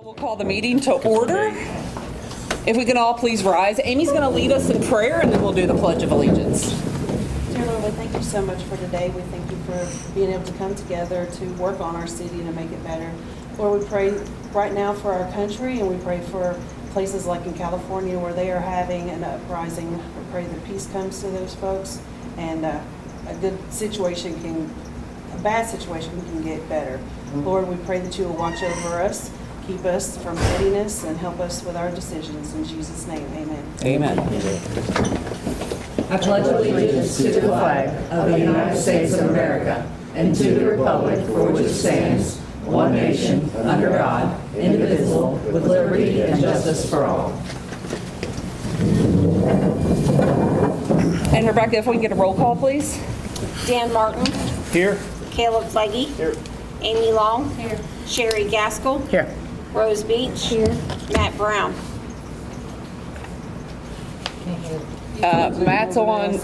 We'll call the meeting to order. If we can all please rise. Amy's going to lead us in prayer, and then we'll do the Pledge of Allegiance. Dear Lord, we thank you so much for today. We thank you for being able to come together to work on our city and to make it better. Lord, we pray right now for our country, and we pray for places like in California where they are having an uprising. We pray that peace comes to those folks, and a bad situation can get better. Lord, we pray that you will watch over us, keep us from pettiness, and help us with our decisions. In Jesus' name, amen. Amen. I pledge allegiance to the flag of the United States of America and to the republic for which it stands, one nation, under God, indivisible, with liberty and justice for all. And Rebecca, if we can get a roll call, please. Dan Martin. Here. Caleb Flegge. Here. Amy Long. Here. Sherry Gaskell. Here. Rose Beach. Here. Matt Brown. Matt's on.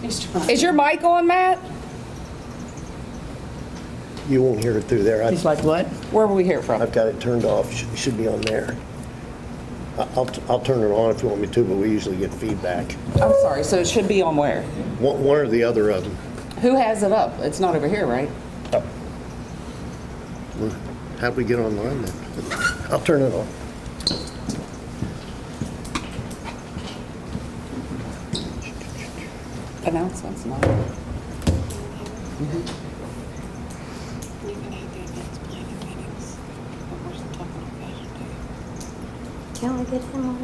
He's trying. Is your mic on, Matt? You won't hear it through there. He's like, what? Where will we hear from? I've got it turned off. Should be on there. I'll turn it on if you want me to, but we usually get feedback. I'm sorry, so it should be on where? One or the other of them. Who has it up? It's not over here, right? How'd we get online then? I'll turn it on. Announcements, no. Can we get him on?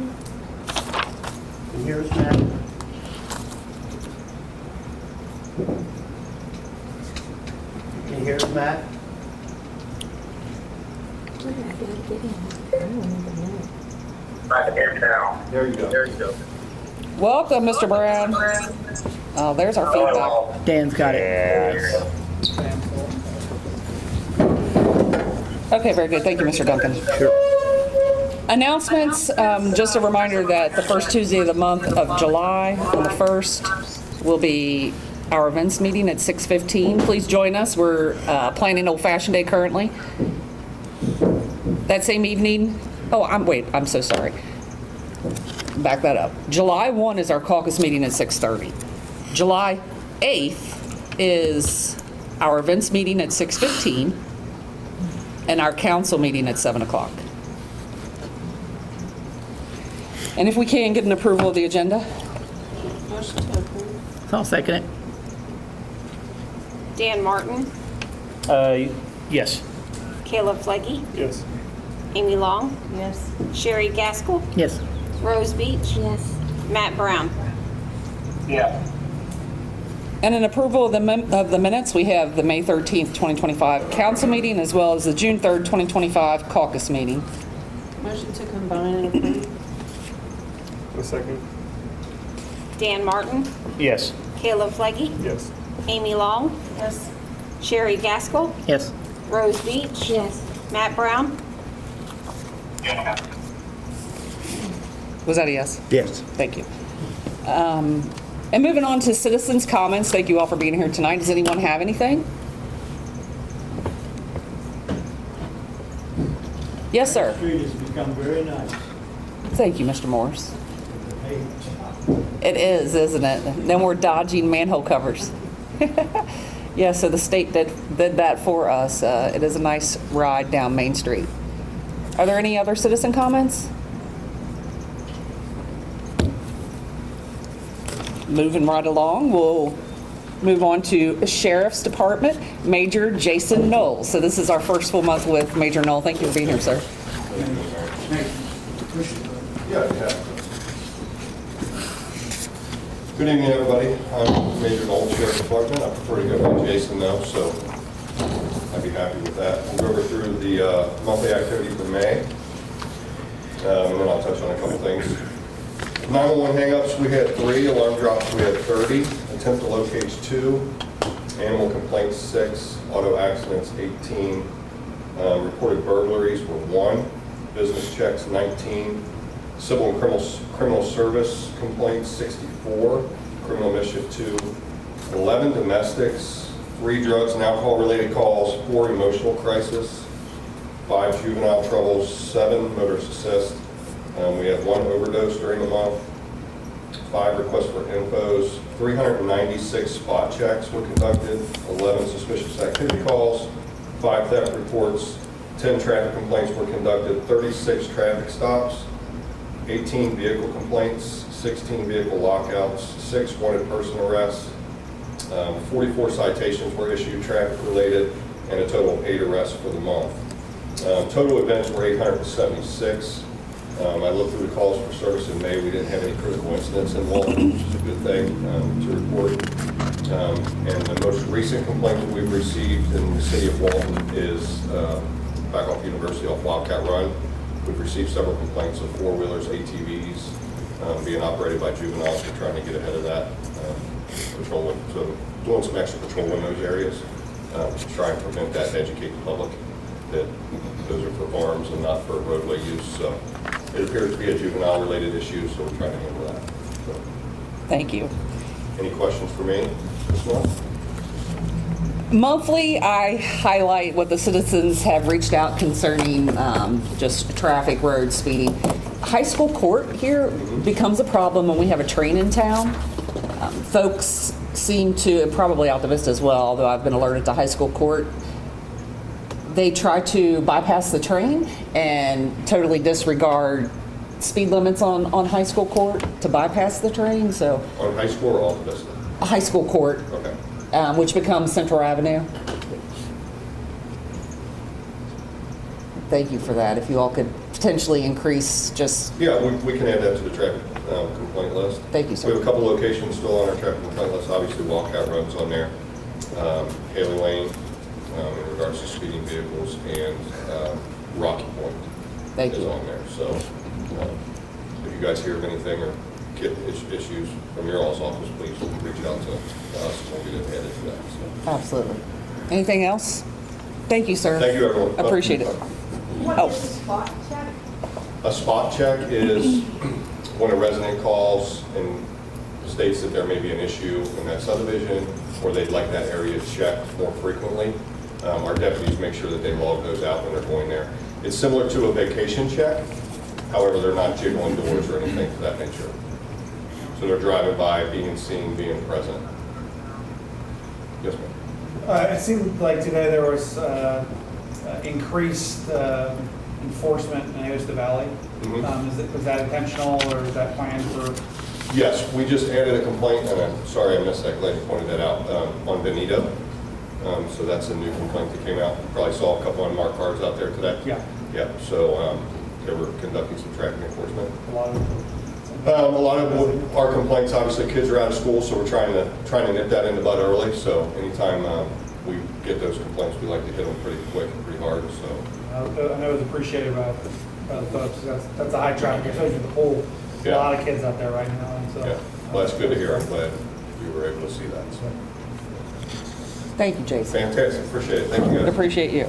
Can you hear us, Matt? Can you hear us, Matt? I can hear you now. There you go. There you go. Welcome, Mr. Brown. Oh, there's our feedback. Dan's got it. Okay, very good. Thank you, Mr. Duncan. Sure. Announcements, just a reminder that the first Tuesday of the month of July, on the 1st, will be our events meeting at 6:15. Please join us. We're planning Old Fashioned Day currently. That same evening, I'm so sorry. Back that up. July 1 is our caucus meeting at 6:30. July 8th is our events meeting at 6:15 and our council meeting at 7 o'clock. And if we can get an approval of the agenda? Motion to approve. I'll second it. Dan Martin. Yes. Caleb Flegge. Yes. Amy Long. Yes. Sherry Gaskell. Yes. Rose Beach. Yes. Matt Brown. Yeah. And an approval of the minutes, we have the May 13th, 2025 council meeting as well as the June 3rd, 2025 caucus meeting. Motion to combine and approve. A second. Dan Martin. Yes. Caleb Flegge. Yes. Amy Long. Yes. Sherry Gaskell. Yes. Rose Beach. Yes. Matt Brown. Yeah. Was that a yes? Yes. Thank you. And moving on to citizens' comments, thank you all for being here tonight. Does anyone have anything? Yes, sir. The street has become very nice. Thank you, Mr. Morris. Hey, It is, isn't it? No more dodging manhole covers. Yeah, so the state did that for us. It is a nice ride down Main Street. Are there any other citizen comments? Moving right along, we'll move on to Sheriff's Department, Major Jason Knoll. So this is our first full month with Major Knoll. Thank you for being here, sir. Good evening, everybody. I'm Major Walton, Sheriff's Department. I prefer to go by Jason now, so I'd be happy with that. We'll go over through the monthly activity for May, and then I'll touch on a couple things. 911 hangups, we had 3. Alarm drops, we had 30. Attempt to locate 2. Animal complaints, 6. Auto accidents, 18. Reported burglaries were 1. Business checks, 19. Civil and criminal service complaints, 64. Criminal mischief, 2. 11 domestics, 3 drugs and alcohol related calls, 4 emotional crisis, 5 juvenile troubles, 7 motorist assist. We had 1 overdose during the month, 5 requests for infos, 396 spot checks were conducted, 11 suspicious activity calls, 5 theft reports, 10 traffic complaints were conducted, 36 traffic stops, 18 vehicle complaints, 16 vehicle lockouts, 6 wanted person arrests, 44 citations were issued traffic related, and a total of 8 arrests for the month. Total events were 876. I looked through the calls for service in May. We didn't have any critical incidents in Walton, which is a good thing to report. And the most recent complaint that we've received in the city of Walton is back off University off Wildcat Run. We've received several complaints of 4-wheelers, ATVs being operated by juveniles. We're trying to get ahead of that, patrolling, so doing some extra patrol in those areas to try and prevent that and educate the public that those are for farms and not for roadway use. So it appears to be a juvenile-related issue, so we're trying to handle that. So, Thank you. any questions for me this month? Monthly, I highlight what the citizens have reached out concerning just traffic, road speeding. High school court here becomes a problem when we have a train in town. Folks seem to, and probably Alta Vista as well, although I've been alerted to high school court, they try to bypass the train and totally disregard speed limits on high school court to bypass the train, so. On high school or Alta Vista? High school court, Okay. which becomes Central Avenue. Thank you for that. If you all could potentially increase just, Yeah, we can add that to the traffic complaint list. Thank you, sir. We have a couple locations still on our traffic complaint list. Obviously, Wildcat Run's on there. Haley Lane, in regards to speeding vehicles, and Rocky Point Thank is you. on there. So if you guys hear of anything or get issues from your all's office, please reach out to us and we'll get it added to that. So. Absolutely. Anything else? Thank you, sir. Thank you, everyone. Appreciate it. What Oh. is a spot check? A spot check is when a resident calls and states that there may be an issue in that subdivision, or they'd like that area checked more frequently. Our deputies make sure that they log those out when they're going there. It's similar to a vacation check, however, they're not jiggling doors or anything of that nature. So they're driving by, being seen, being present. Yes, ma'am. It seemed like today there was increased enforcement in Aosta Valley. Mhm. Was that intentional or is that planned for? Yes, we just added a complaint, and I'm sorry I missed that, glad you pointed that out, on Benito. So that's a new complaint that came out. You probably saw a couple unmarked cars out there today. Yeah. Yeah, so they were conducting some traffic enforcement. A lot of. A lot of our complaints, obviously, kids are out of school, so we're trying to nip that in the bud early. So anytime we get those complaints, we like to hit them pretty quick and pretty hard, so. I know it's appreciated by the folks. That's a high traffic, especially with the pool. A Yeah. lot of kids out there right now, and so. Yeah, well, that's good to hear. I'm glad you were able to see that, so. Thank you, Jason. Fantastic, appreciate it. Thank you, guys. Appreciate you.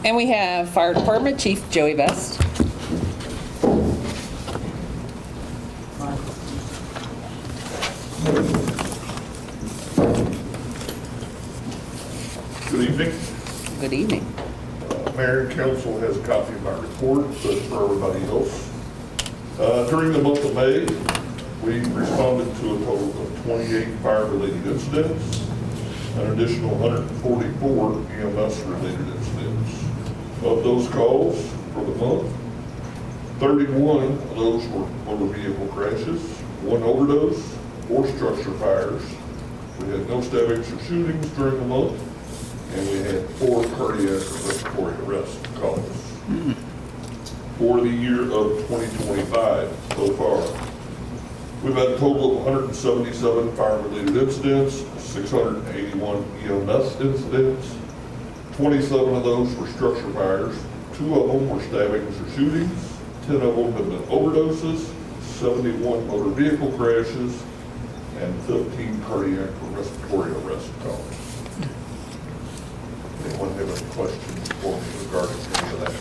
And we have Fire Department Chief Joey Best. Good evening. Good evening. Mayor and council has a copy of my report, but for everybody else. During the month of May, we responded to a total of 28 fire-related incidents, an additional 144 EMS-related incidents. Of those calls for the month, 31 of those were motor vehicle crashes, 1 overdose, 4 structure fires. We had no stabbings or shootings during the month, and we had 4 cardiac or respiratory arrest calls. For the year of 2025 so far, we've had a total of 177 fire-related incidents, 681 EMS incidents. 27 of those were structure fires, 2 of them were stabbings or shootings, 10 of them have been overdoses, 71 motor vehicle crashes, and 15 cardiac or respiratory arrest calls. Anyone have any questions for me regarding any of that?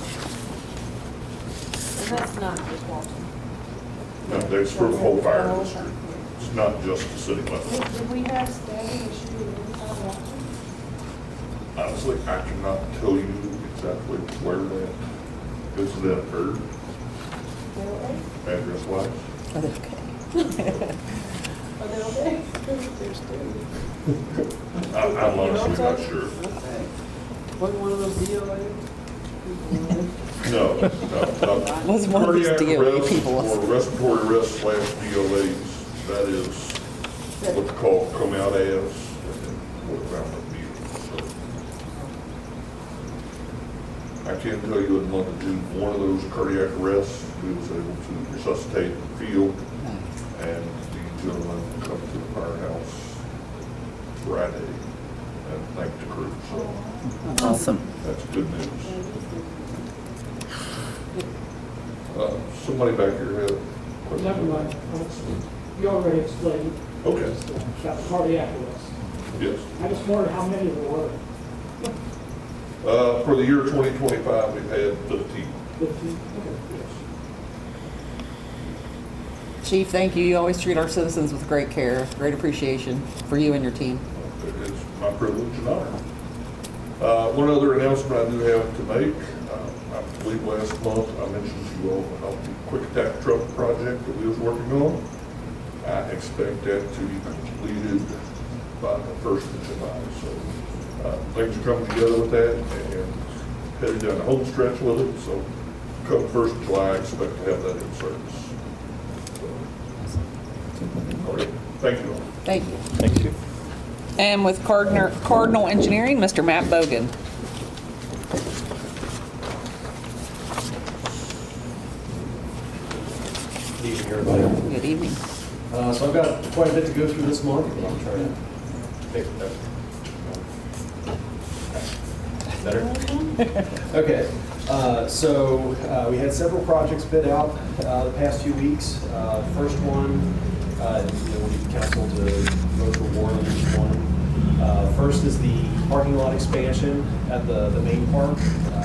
And that's not just Walton. No, that's for the whole fire district. It's not just the city limits. Did we have stabbing and shooting inside Walton? Honestly, I cannot tell you exactly where that incident occurred, address-wise. Are they okay? There's two. I'm honestly not sure. Okay. Wasn't one of those DOA? No, no. Was one of these Cardiac DOA arrest people. Or respiratory arrest / DOAs, that is what the call come out as, and what found up being. So I can tell you in the month of June, one of those cardiac arrests, we was able to resuscitate the field, and the gentleman come to the firehouse Friday and thanked the crew. So Awesome. that's good news. Somebody back here had a question. Never mind. You already explained. Okay, About the cardiac arrest. yes. I just wondered how many there were. For the year 2025, we've had 15. 15? Yes. Chief, thank you. You always treat our citizens with great care, great appreciation for you and your team. It is my privilege and honor. One other announcement I do have to make. I believe last month I mentioned to you all about the quick attack truck project that we was working on. I expect that to be completed by the 1st of July. So things are coming together with that and heading down the home stretch with it. So come 1st of July, I expect to have that in service. So, all right. Thank you all. Thank you. Thank you. And with Cardinal Engineering, Mr. Matt Bogan. Good evening, everybody. Good evening. So I've got quite a bit to go through this month, but I'm trying to fix it better. Okay, so we had several projects bid out the past few weeks. First one, we need council to vote for award on each one. First is the parking lot expansion at the main park.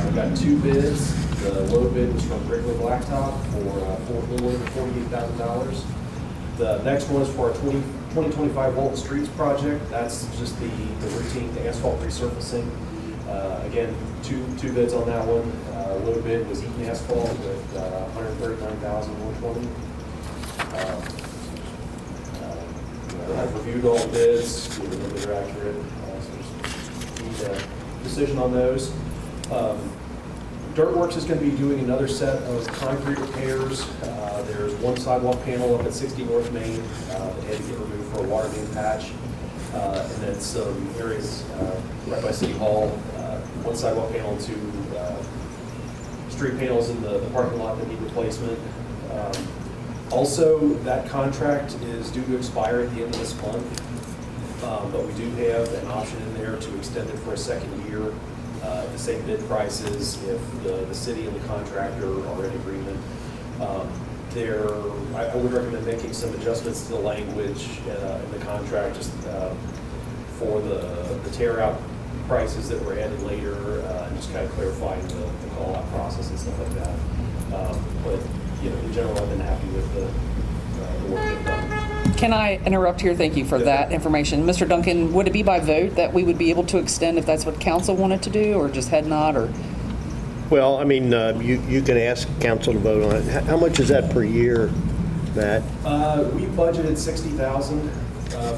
We got 2 bids. The low bid was from Wrigley Blacktop for a little over $48,000. The next one is for our 2025 Walton Streets project. That's just the routine asphalt resurfacing. Again, two bids on that one. Low bid was Eaton Asphalt with $139,120. I've reviewed all the bids, given that they're accurate. So just need a decision on those. Dirtworks is going to be doing another set of concrete repairs. There's one sidewalk panel up at 60 North Main that had to get removed for a water main patch. And then some areas right by City Hall, one sidewalk panel and 2 street panels in the parking lot that need replacement. Also, that contract is due to expire at the end of this month, but we do have an option in there to extend it for a second year. The same bid prices if the city and the contractor are in agreement. I would recommend making some adjustments to the language in the contract just for the tear out prices that were added later and just kind of clarifying the call out process and stuff like that. But in general, I've been happy with the work they've done. Can I interrupt here? Thank you for that information. Mr. Duncan, would it be by vote that we would be able to extend if that's what council wanted to do, or just head nod, or? Well, I mean, you can ask council to vote on it. How much is that per year, Matt? We budgeted $60,000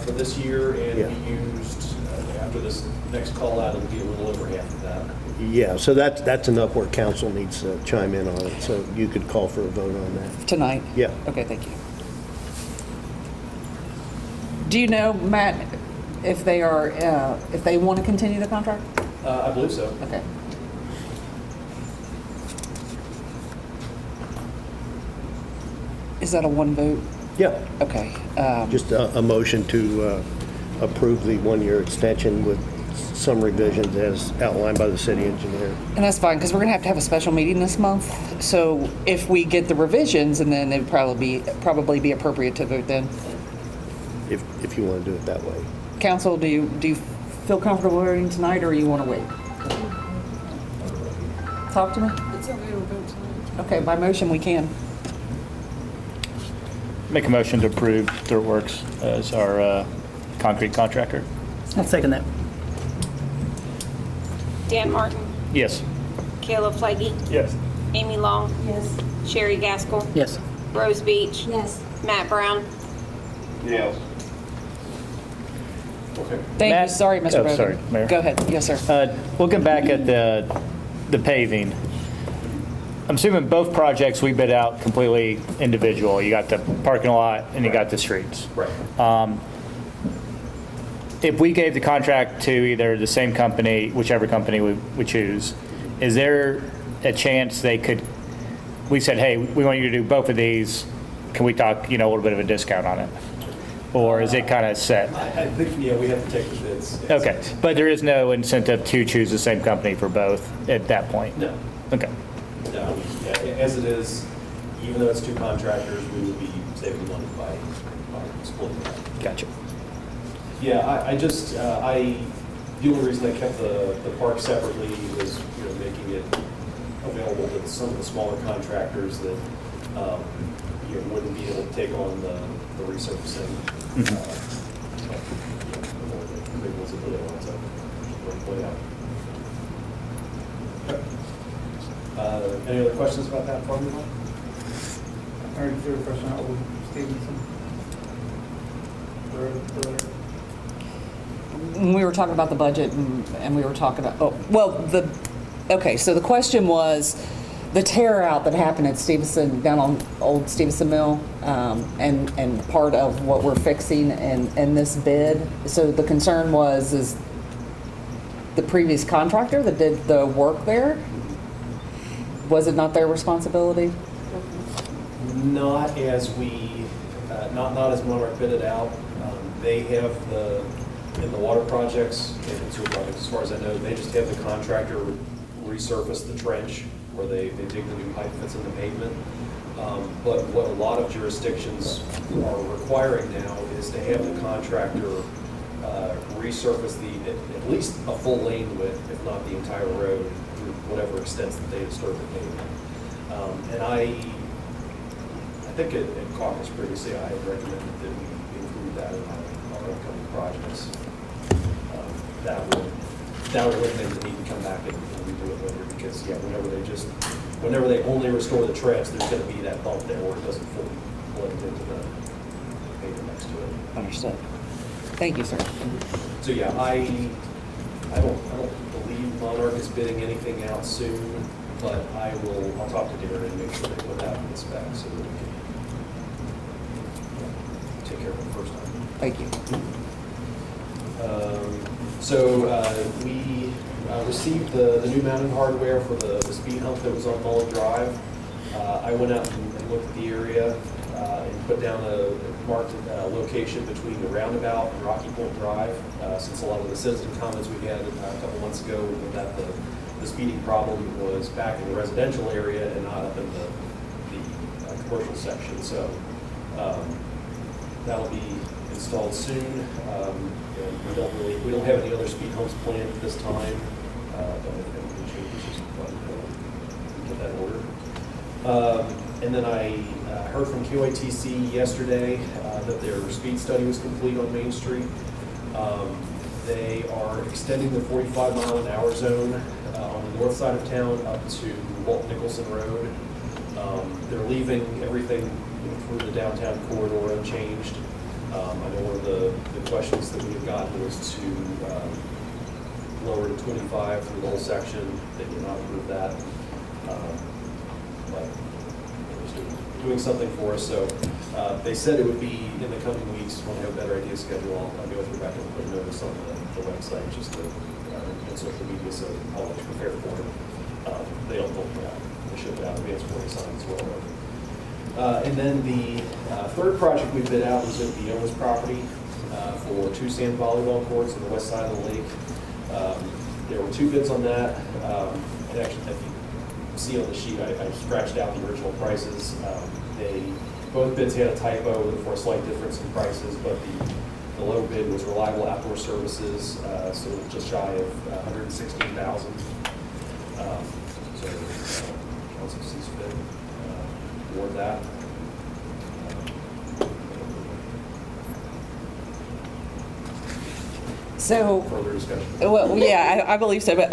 for this year, and Yeah. we used, after this next call out, it'll be a little over half of that. Yeah, so that's enough where council needs to chime in on it, so you could call for a vote on that. Tonight? Yeah. Okay, thank you. Do you know, Matt, if they are, if they want to continue the contract? I believe so. Okay. Is that a one vote? Yeah, Okay. just a motion to approve the one-year extension with some revisions as outlined by the city engineer. And that's fine, because we're going to have a special meeting this month. So if we get the revisions, and then it'd probably be appropriate to vote then. If you want to do it that way. Council, do you feel comfortable voting tonight, or you want to wait? Talk to me. It's okay to vote tonight. Okay, by motion, we can. Make a motion to approve Dirtworks as our concrete contractor. I'll second that. Dan Martin, Yes. Caleb Flaggy, Yes. Amy Long, Yes. Sherry Gaskell, Yes. Rose Beach, Yes. Matt Brown. Yes. Okay. Thank you. Matt- Sorry, Mr. Oh, Bowden. sorry, Mayor. Go ahead. Yes, sir. Looking back at the paving, I'm assuming both projects we bid out completely individual. You got the parking lot and you got the streets. Right. If we gave the contract to either the same company, whichever company we choose, is there a chance we said, hey, we want you to do both of these, can we talk, a little bit of a discount on it? Or is it kind of set? I think, yeah, we have to take the bids. Okay, but there is no incentive to choose the same company for both at that point? No. Okay, No, yeah, as it is, even though it's two contractors, we would be saving money by splitting that. gotcha. Yeah, the only reason I kept the park separately was, making it available to some of the smaller contractors that, wouldn't be able to take on the resurfacing. The big ones that really want to play out. Any other questions about that formula? I already threw a question out with Stevenson. When we were talking about the budget and we were talking about, okay, so the question was the tear out that happened at Stevenson, down on Old Stevenson Mill, and part of what we're fixing in this bid. So the concern is the previous contractor that did the work there, was it not their responsibility? Not as not as Monarch bid it out. They have in the water projects and the sewer projects, as far as I know, they just have the contractor resurface the trench where they dig the new pipe that's in the pavement. But what a lot of jurisdictions are requiring now is to have the contractor resurface at least a full lane width, if not the entire road, through whatever extents that they disturb the pavement. And I think at caucus previously, I had recommended that we include that in our upcoming projects. That would eliminate the need to come back and redo it later, because whenever they only restore the trench, there's going to be that bump there where it doesn't fully blend into the pavement next to it. Understood. Thank you, sir. So yeah, I don't believe Monarch is bidding anything out soon, but I'll talk to Darren and make sure they put that in the spec so that we can take care of it first time. Thank you. We received the new mounting hardware for the speed hump that was on Mullen Drive. I went out and looked at the area and put down a marked location between the roundabout and Rocky Point Drive, since a lot of the citizen comments we had a couple months ago that the speeding problem was back in the residential area and not up in the commercial section. So that'll be installed soon. And we don't have any other speed humps planned at this time. Don't have any changes, but we'll get that ordered. And then I heard from QATC yesterday that their speed study was complete on Main Street. They are extending the 45-mile-an-hour zone on the north side of town up to Walton Nicholson Road. They're leaving everything through the downtown corridor unchanged. I know one of the questions that we have gotten was to lower to 25 through the whole section. They did not approve that. But doing something for us. So they said it would be in the coming weeks when we have a better idea of schedule. I'll go through back and put a notice on the website just to and social media so the public's prepared for it. They don't know that. They ship it out advance warning signs as well. And then the third project we bid out was at the owner's property for 2 sand volleyball courts on the west side of the lake. There were 2 bids on that. And actually, if you see on the sheet, I scratched out the original prices. Both bids had a typo for a slight difference in prices, but the low bid was Reliable Outdoor Services, so it was just shy of $116,000. So council sees fit award that. So, Further discussion. well, yeah, I believe so, but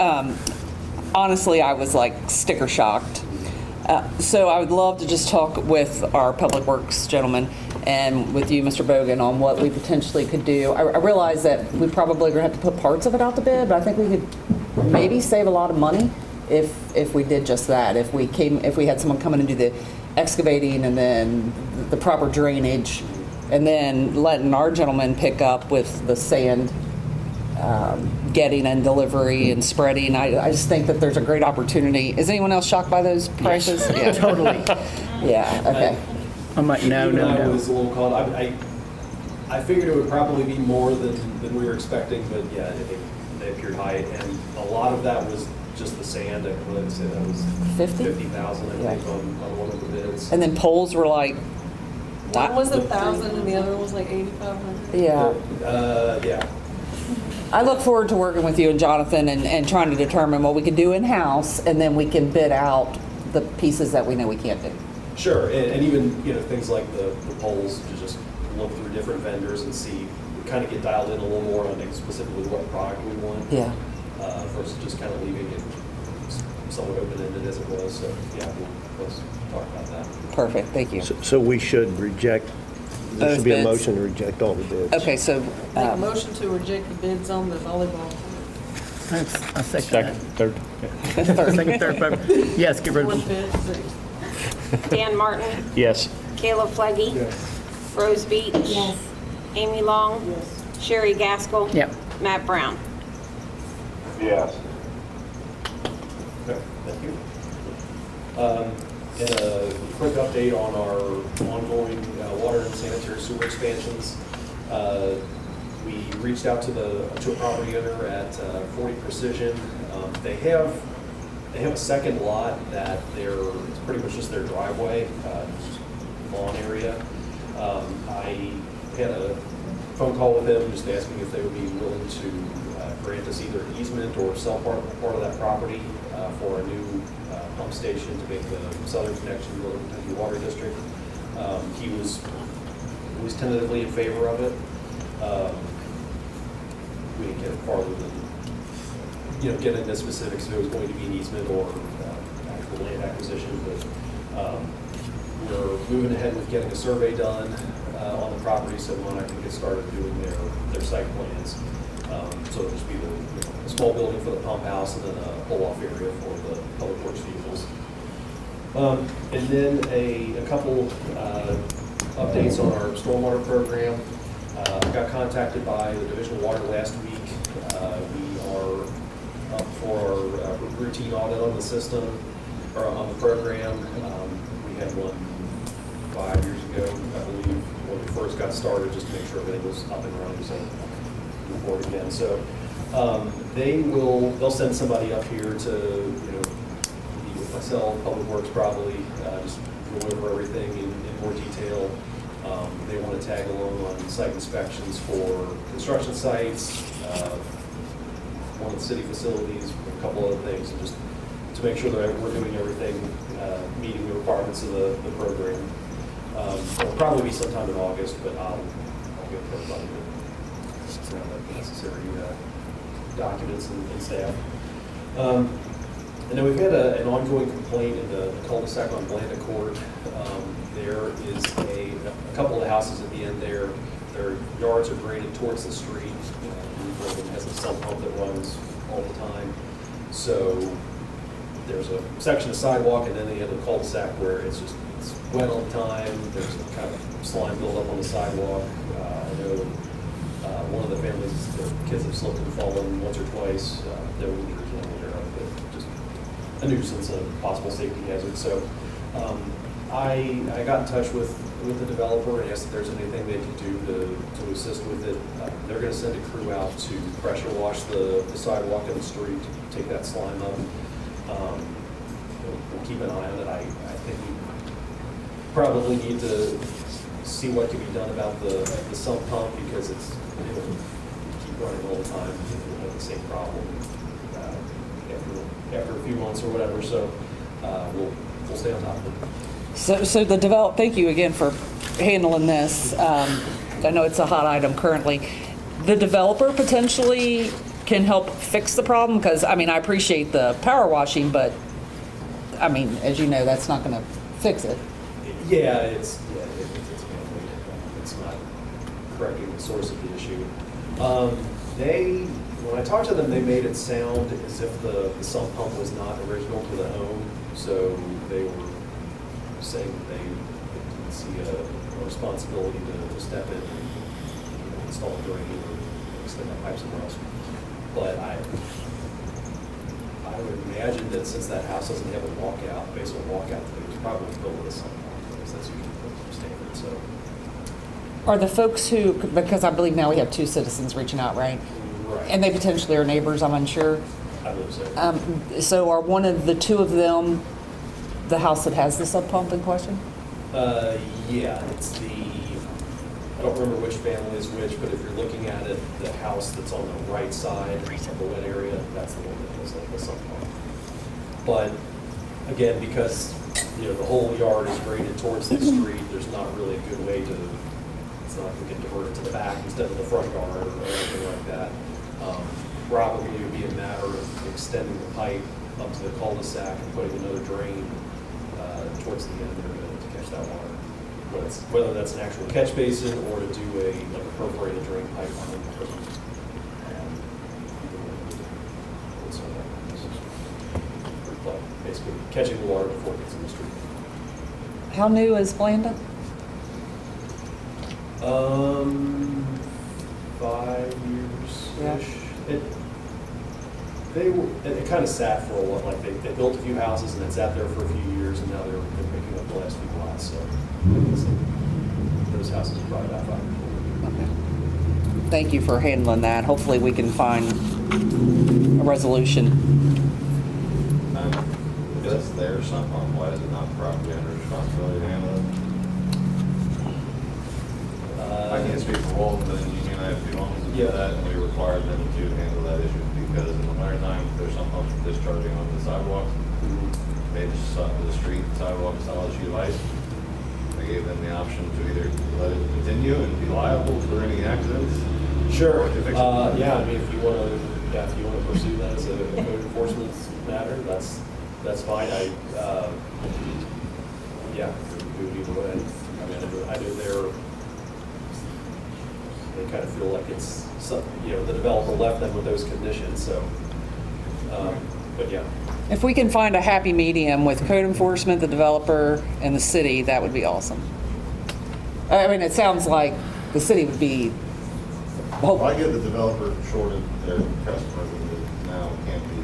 honestly, I was like sticker shocked. So I would love to just talk with our Public Works gentleman and with you, Mr. Bogan, on what we potentially could do. I realize that we probably are going to have to put parts of it out to bid, but I think we could maybe save a lot of money if we did just that. If we had someone come in and do the excavating and then the proper drainage, and then letting our gentleman pick up with the sand getting and delivery and spreading. I just think that there's a great opportunity. Is anyone else shocked by those prices? Yes. Yeah. Totally. Yeah, okay. I'm like, no, Even no, I no. was a little caught, I figured it would probably be more than we were expecting, but yeah, they appeared high. And a lot of that was just the sand. I would say that was 50? 50,000, I Yeah. think, on one of the bids. And then poles were like, One was 1,000 and the other one was like 8,500. yeah. Yeah. I look forward to working with you and Jonathan and trying to determine what we can do in-house, and then we can bid out the pieces that we know we can't do. Sure, and even, things like the poles, to just look through different vendors and see, kind of get dialed in a little more on specifically what product we want. Yeah. Versus just kind of leaving it somewhat open-ended as it was, so, yeah, let's talk about that. Perfect, thank you. So we should reject, there Those should be a bids. motion to reject all the bids. Okay, so, Make a motion to reject the bids on the volleyball. I second Second, third. that. Second, third, fourth. Yes, get rid of Fourth them. bid, sixth. Dan Martin, Yes. Caleb Fleggy, Yes. Rose Beach. Yes. Amy Long. Yes. Sherry Gaskell. Yep. Matt Brown. Yes. Okay, thank you. And a quick update on our ongoing water and sanitary sewer expansions. We reached out to a property owner at 40 Precision. They have a second lot that it's pretty much just their driveway, just lawn area. I had a phone call with them just asking if they would be willing to grant us either an easement or sell part of that property for a new pump station to make the southern connection to the Kentucky Water District. He was tentatively in favor of it. We didn't get farther than, get into specifics if it was going to be an easement or actual land acquisition, but we're moving ahead with getting a survey done on the property so Monarch can get started doing their site plans. So it'll just be a small building for the pump house and then a pull-off area for the public works vehicles. And then a couple updates on our stormwater program. I got contacted by the Division of Water last week. We are up for our routine audit on the system, or on the program. We had one 5 years ago, I believe, when we first got started, just to make sure everything was up and running, so move forward again. So they'll send somebody up here to, meet with myself, Public Works probably, just go over everything in more detail. They want to tag along on site inspections for construction sites, one of the city facilities, a couple other things, and just to make sure that we're doing everything, meeting the requirements of the program. It'll probably be sometime in August, but I'll get everybody to grab the necessary documents and staff. And then we've had an ongoing complaint in the cul-de-sac on Blanda Court. There is a couple of the houses at the end there, their yards are graded towards the street. One of them has a sump pump that runs all the time. So there's a section of sidewalk and then they have the cul-de-sac where it's wet all the time. There's a kind of slime buildup on the sidewalk. I know one of the families, their kids have slipped and fallen once or twice. There were injuries on there, but just a nuisance, a possible safety hazard. So I got in touch with the developer and asked if there's anything they could do to assist with it. They're going to send a crew out to pressure wash the sidewalk and the street, take that slime up. We'll keep an eye on it. I think we probably need to see what can be done about the sump pump because it'll keep running all the time. We'll have the same problem after a few months or whatever. So we'll stay on top of it. So thank you again for handling this. I know it's a hot item currently. The developer potentially can help fix the problem? Because, I mean, I appreciate the power washing, but, I mean, as you know, that's not going to fix it. Yeah, it's man-made. It's not correcting the source of the issue. When I talked to them, they made it sound as if the sump pump was not original to the home, so they were saying that they didn't see a responsibility to step in and install a drain or extend that pipe somewhere else. But I would imagine that since that house doesn't have a walkout, basement walkout, that it was probably built with a sump pump, because that's usually the standard, so. Are the folks who, because I believe now we have 2 citizens reaching out, right? Right. And they potentially are neighbors, I'm unsure. I believe so. So are one of the 2 of them the house that has the sub pump in question? Yeah, it's I don't remember which family is which, but if you're looking at it, the house that's on the right side of the wet area, that's the one that has the sump pump. But again, because, the whole yard is graded towards the street, there's not really a good way to, it's not like we can divert it to the back instead of the front yard or anything like that. Probably it would be a matter of extending the pipe up to the cul-de-sac and putting another drain towards the end there to catch that water. Whether that's an actual catch basin or to do a perforated drain pipe on the but basically catching the water before it gets in the street. How new is Blanda? 5 years-ish. Yeah. It kind of sat for a while, like they built a few houses and it sat there for a few years, and now they're picking up the last few lots, so those houses are probably about 5 years old. Okay. Thank you for handling that. Hopefully we can find a resolution. That's their sump pump. Why is it not property under responsibility to handle it? I can't speak for Walton, but in Union, I have 2 homes that do that, and we require them to handle that issue because in the wintertime, there's sump pumps discharging onto the sidewalk. They just suck to the street, sidewalk, solid sheet of ice. They gave them the option to either let it continue and be liable for any accidents. Sure. Or to fix it. Yeah, I mean, if you want to pursue that as a code enforcement matter, that's fine. Yeah, we would go ahead. I mean, I know they kind of feel like it's the developer left them with those conditions. So, but yeah. If we can find a happy medium with code enforcement, the developer, and the city, that would be awesome. I mean, it sounds like the city would be. Well, I give the developer shorted their customers, and it now can't be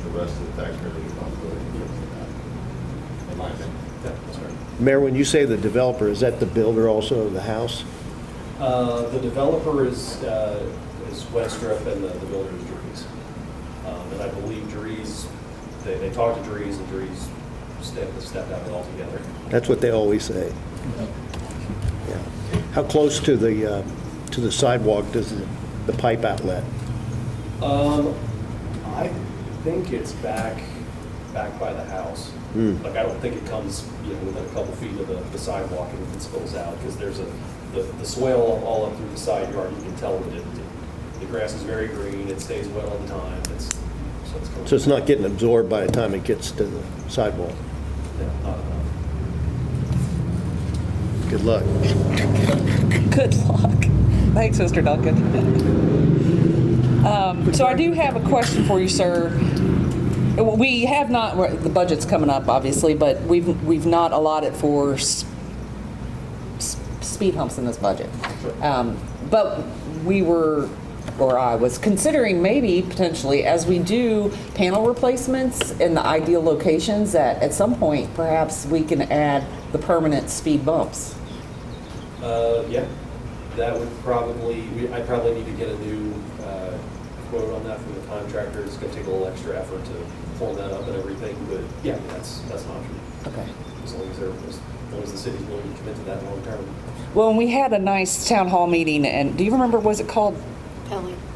the rest of the taxpayers' responsibility to fix that, in my opinion. Yeah, that's right. Mayor, when you say the developer, is that the builder also of the house? The developer is Wetstrip, and the builder is Drees. And I believe Drees, they talked to Drees, and Drees stepped out of it altogether. That's what they always say. Yeah. How close to the sidewalk does the pipe outlet? I think it's back by the house. Like, I don't think it comes, within a couple feet of the sidewalk and it spills out, because there's the swale all up through the side yard. You can tell that the grass is very green, it stays wet all the time. So it's not getting absorbed by the time it gets to the sidewalk? No, not enough. Good luck. Good luck. Thanks, Mr. Duncan. So I do have a question for you, sir. We have not, the budget's coming up, obviously, but we've not allotted for speed humps in this budget. But I was considering maybe potentially, as we do panel replacements in the ideal locations, that at some point perhaps we can add the permanent speed bumps. Yeah, that would I'd probably need to get a new quote on that from the contractor. It's going to take a little extra effort to form that up and everything, but yeah, that's an option. Okay. As long as the city's willing to commit to that long term. Well, we had a nice town hall meeting, and do you remember, was it called?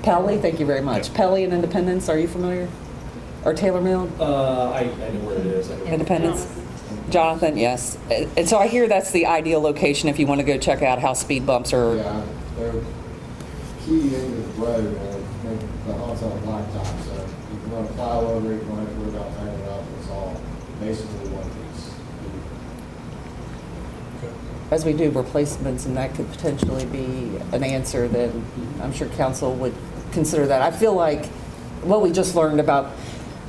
Pelly, thank you very much. Yeah. Pelly and Independence, are you familiar? Or Taylor Mill? I know where it is. Independence? Jonathan, yes. And so I hear that's the ideal location if you want to go check out how speed bumps are. Yeah, they're key into the road, and the it's on a blacktop, so you can run a plow over it, you don't have to worry about tying it up, it's all basically one piece. As we do replacements, and that could potentially be an answer, then I'm sure council would consider that. I feel like what we just learned about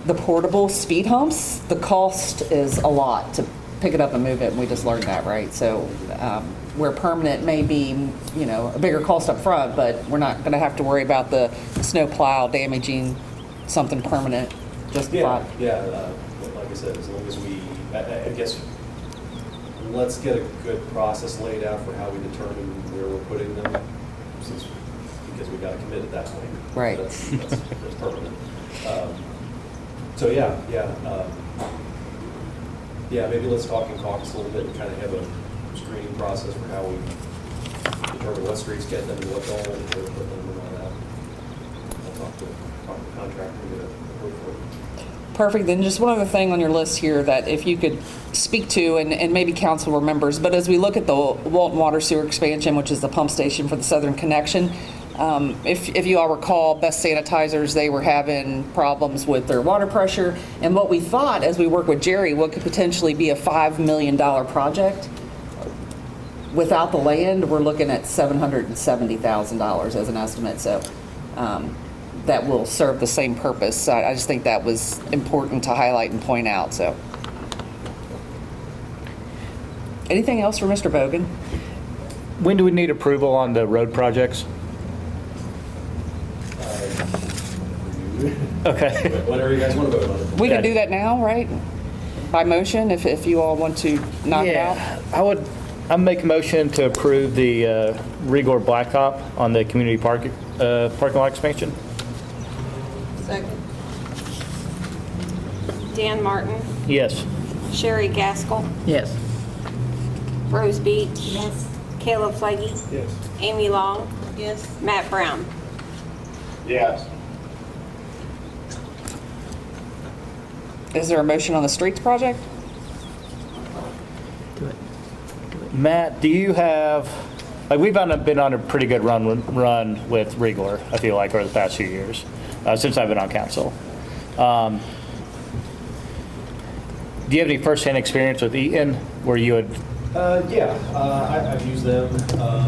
the portable speed humps, the cost is a lot to pick it up and move it, and we just learned that, right? So where permanent may be, you know, a bigger cost up front, but we're not going to have to worry about the snow plow damaging something permanent just Yeah, fine. like I said, as long as I guess, let's get a good process laid out for how we determine where we're putting them, because we got to commit at that point. Right. That's permanent. Maybe let's talk in caucus a little bit and kind of have a screening process for how we determine what streets get them and what don't, and where to put them and all that. I'll talk to the contractor and get a quote for it. Perfect. Then just one other thing on your list here that if you could speak to, and maybe council remembers, but as we look at the Walton Water Sewer expansion, which is the pump station for the Southern Connection, if you all recall, Best Sanitizers, they were having problems with their water pressure. And what we thought as we worked with Jerry, what could potentially be a $5 million project, without the land, we're looking at $770,000 as an estimate. So that will serve the same purpose. I just think that was important to highlight and point out. So, anything else for Mr. Bogan? When do we need approval on the road projects? Okay. Whatever you guys want to vote on it. We can do that now, right? By motion, if you all want to knock it out. I'll make a motion to approve the Rigor Blacktop on the community parking lot expansion. Second. Dan Martin, Yes. Sherry Gaskell, Yes. Rose Beach. Yes. Caleb Flaggy, Yes. Amy Long, Yes. Matt Brown. Yes. Is there a motion on the streets project? Matt, do you have, like, we've been on a pretty good run with Rigor, I feel like, over the past few years, since I've been on council. Do you have any firsthand experience with Eaton where you would? I've used them. Trying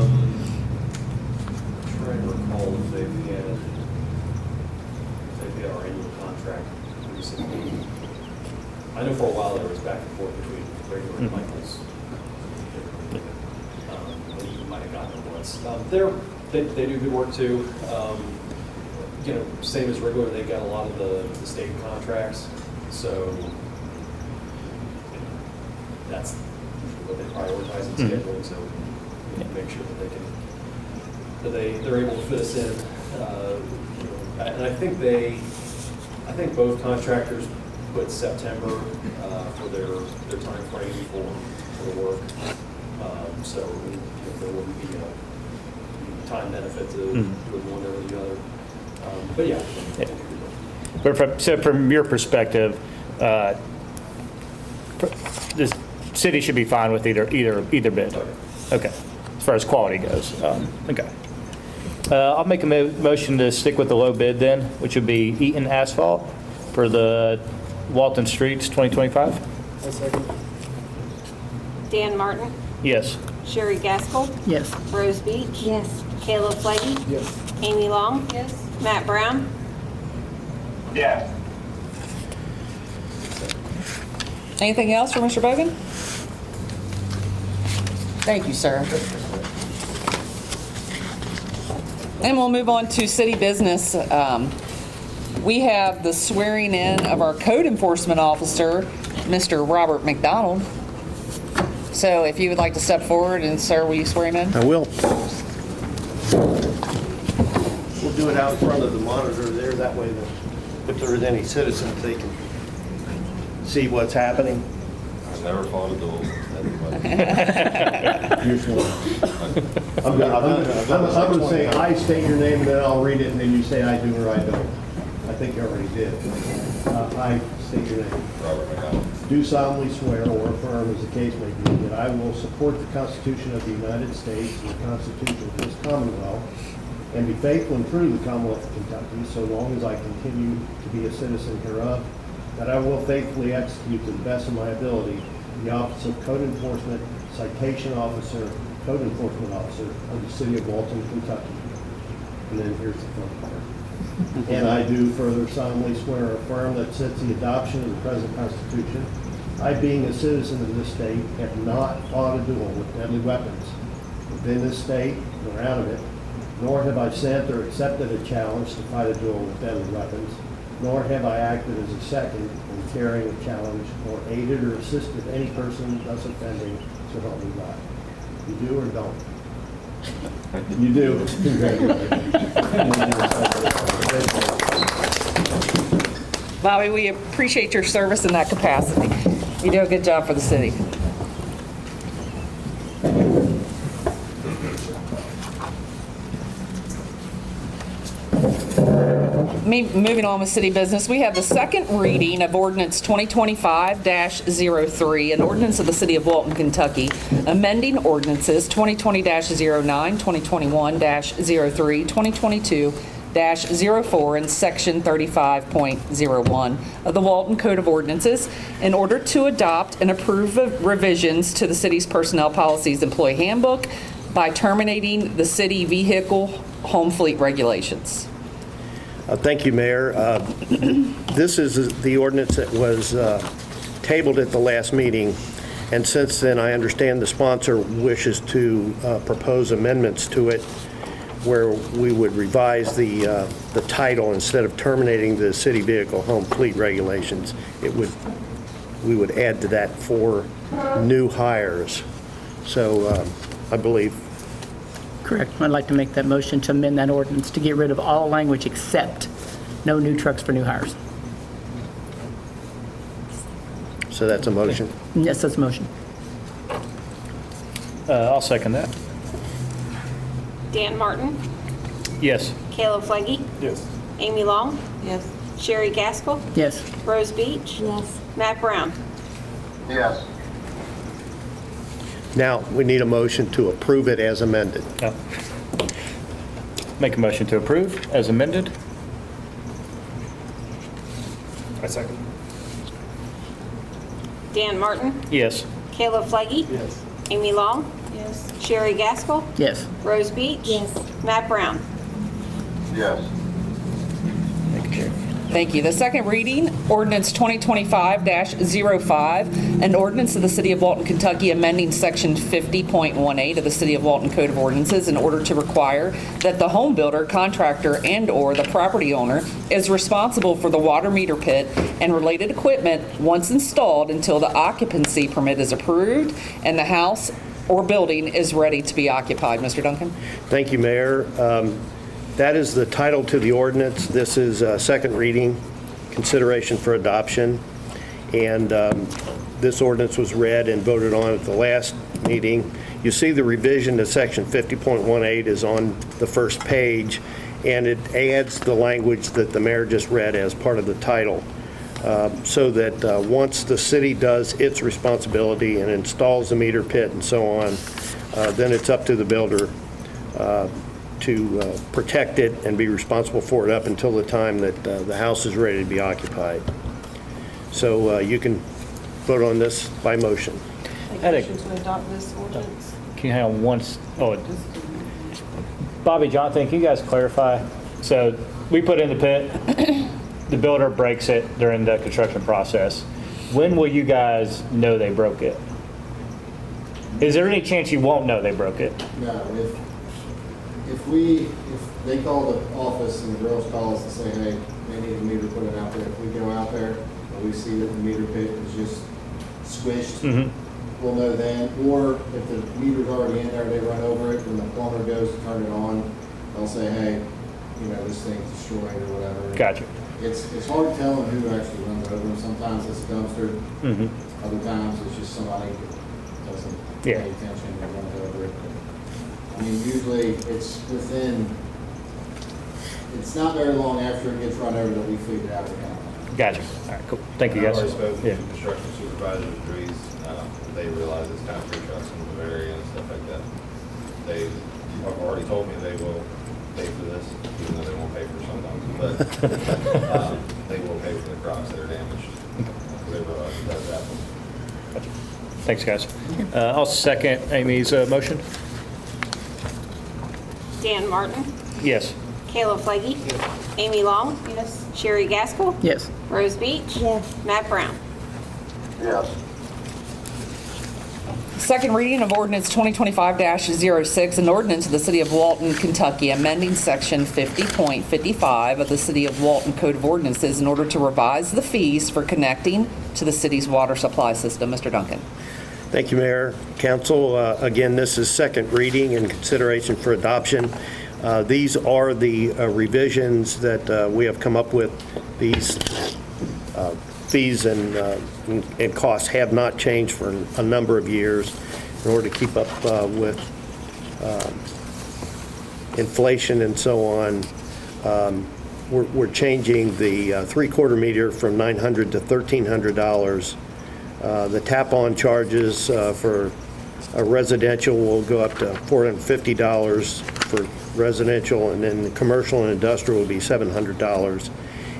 to recall if they've had our annual contract recently. I know for a while there was back and forth between Rigor and Michaels. You might have gotten it once. They do good work too. Same as Rigor, they've got a lot of the state contracts, so that's what they prioritize in scheduling. So make sure that they're able to fit us in. And I think both contractors put September for their time frame for the work. So there will be a time benefit to doing one over the other. But yeah. But from your perspective, the city should be fine with either bid. Okay. As far as quality goes. Okay. I'll make a motion to stick with the low bid then, which would be Eaton Asphalt for the Walton Streets 2025. Dan Martin, Yes. Sherry Gaskell, Yes. Rose Beach. Yes. Caleb Flaggy. Yes. Amy Long. Yes. Matt Brown. Yes. Anything else for Mr. Bogan? Thank you, sir. And we'll move on to city business. We have the swearing in of our code enforcement officer, Mr. Robert McDonald. So if you would like to step forward, and sir, will you swear him in? I will. We'll do it out in front of the monitor there, that way if there's any citizens, they can see what's happening. I've never fought a duel with anybody. I'm going to say, I state your name, and then I'll read it, and then you say I do or I don't. I think you already did. I state your name. Robert McDonald. Do solemnly swear or affirm, as the case may be, that I will support the Constitution of the United States and the Constitution of this Commonwealth, and be faithful and true to the Commonwealth of Kentucky so long as I continue to be a citizen hereof, that I will faithfully execute to the best of my ability the office of Code Enforcement Citation Officer, Code Enforcement Officer of the City of Walton, Kentucky. And then here's the fun part. And I do further solemnly swear or affirm that since the adoption of the present Constitution, I, being a citizen of this state, have not fought a duel with deadly weapons within this state nor out of it, nor have I sent or accepted a challenge to fight a duel with deadly weapons, nor have I acted as a second in carrying a challenge, nor aided or assisted any person thus offending, so help me God. You do or don't? You do. Congratulations. Bobby, we appreciate your service in that capacity. You do a good job for the city. Moving on with city business, we have the second reading of ordinance 2025-03, an ordinance of the City of Walton, Kentucky, amending ordinances 2020-09, 2021-03, 2022-04, and Section 35.01 of the Walton Code of Ordinances in order to adopt and approve of revisions to the city's personnel policies employee handbook by terminating the city vehicle home fleet regulations. Thank you, Mayor. This is the ordinance that was tabled at the last meeting, and since then, I understand the sponsor wishes to propose amendments to it where we would revise the title. Instead of terminating the city vehicle home fleet regulations, we would add to that for new hires. So I believe. Correct. I'd like to make that motion to amend that ordinance to get rid of all language except no new trucks for new hires. So that's a motion. Yes, that's a motion. I'll second that. Dan Martin, Yes. Caleb Flaggy, Yes. Amy Long, Yes. Sherry Gaskell, Yes. Rose Beach, Matt Brown. Yes. Now, we need a motion to approve it as amended. No. Make a motion to approve as amended. I second. Dan Martin, Yes. Caleb Flaggy, Yes. Amy Long, Yes. Sherry Gaskell, Yes. Rose Beach, Matt Brown. Yes. Thank you, Chair. Thank you. The second reading, ordinance 2025-05, an ordinance of the City of Walton, Kentucky, amending Section 50.18 of the City of Walton Code of Ordinances in order to require that the home builder, contractor, and/or the property owner is responsible for the water meter pit and related equipment once installed until the occupancy permit is approved and the house or building is ready to be occupied. Mr. Duncan? Thank you, Mayor. That is the title to the ordinance. This is second reading, consideration for adoption. And this ordinance was read and voted on at the last meeting. You see the revision to section 50.18 is on the first page, and it adds the language that the mayor just read as part of the title. So that once the city does its responsibility and installs the meter pit and so on, then it's up to the builder to protect it and be responsible for it up until the time that the house is ready to be occupied. So you can vote on this by motion. Make a motion to adopt this ordinance. Can you hang on once? Oh, Bobby, Jonathan, can you guys clarify? So we put in the pit, the builder breaks it during the construction process. When will you guys know they broke it? Is there any chance you won't know they broke it? No, if they call the office and the girls call us and say, hey, they need a meter put in out there, if we go out there and we see that the meter pit is just squished, we'll know then. Or if the meter's already in there, they run over it, when the plumber goes to turn it on, they'll say, hey, this thing's destroyed or whatever. Gotcha. It's hard telling who actually runs over them. Sometimes it's a dumpster. Other times it's just somebody that doesn't pay attention and runs over it. I mean, usually it's not very long after it gets run over that we figure it out again. Gotcha. All right, cool. Thank you, guys. I've already spoken Yeah. to construction supervisors of trees. They realize it's kind of tree trucks in the area and stuff like that. They have already told me they will pay for this, even though they won't pay for it sometimes, but they will pay for the crops that are damaged. Whatever does happen. Thanks, guys. I'll second Amy's motion. Dan Martin, Yes. Caleb Flaggy, Amy Long, Yes. Sherry Gaskell, Yes. Rose Beach, Matt Brown. Yes. Second reading of ordinance 2025-06, an ordinance of the City of Walton, Kentucky, amending section 50.55 of the City of Walton Code of Ordinances in order to revise the fees for connecting to the city's water supply system. Mr. Duncan. Thank you, Mayor, Council. Again, this is second reading and consideration for adoption. These are the revisions that we have come up with. These fees and costs have not changed for a number of years in order to keep up with inflation and so on. We're changing the three-quarter meter from $900 to $1,300. The tap-on charges for a residential will go up to $450 for residential, and then the commercial and industrial will be $700.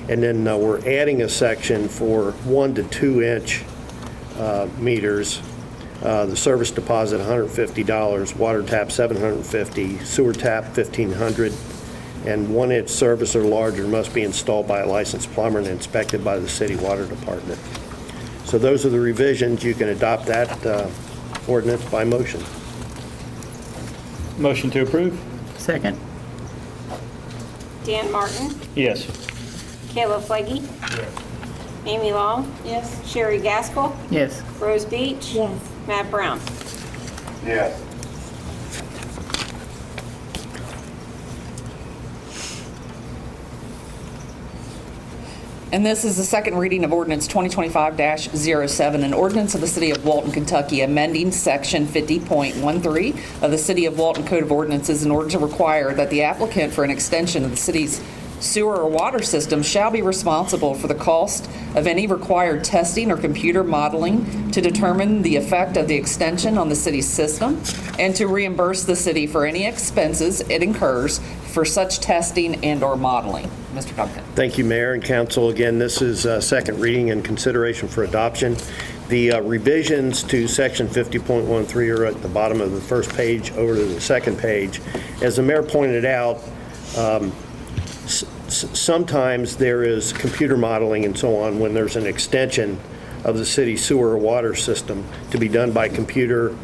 And then we're adding a section for 1 to 2 inch meters. The service deposit $150, water tap $750, sewer tap $1,500, and 1 inch service or larger must be installed by a licensed plumber and inspected by the city water department. So those are the revisions. You can adopt that ordinance by motion. Motion to approve? Second. Dan Martin, Yes. Caleb Flaggy, Amy Long, Yes. Sherry Gaskell, Yes. Rose Beach, Matt Brown. Yes. And this is the second reading of ordinance 2025-07, an ordinance of the City of Walton, Kentucky, amending section 50.13 of the City of Walton Code of Ordinances in order to require that the applicant for an extension of the city's sewer or water system shall be responsible for the cost of any required testing or computer modeling to determine the effect of the extension on the city's system, and to reimburse the city for any expenses it incurs for such testing and/or modeling. Mr. Duncan. Thank you, Mayor and Council. Again, this is second reading and consideration for adoption. The revisions to section 50.13 are at the bottom of the first page over to the second page. As the Mayor pointed out, sometimes there is computer modeling and so on when there's an extension of the city's sewer or water system to be done by computer,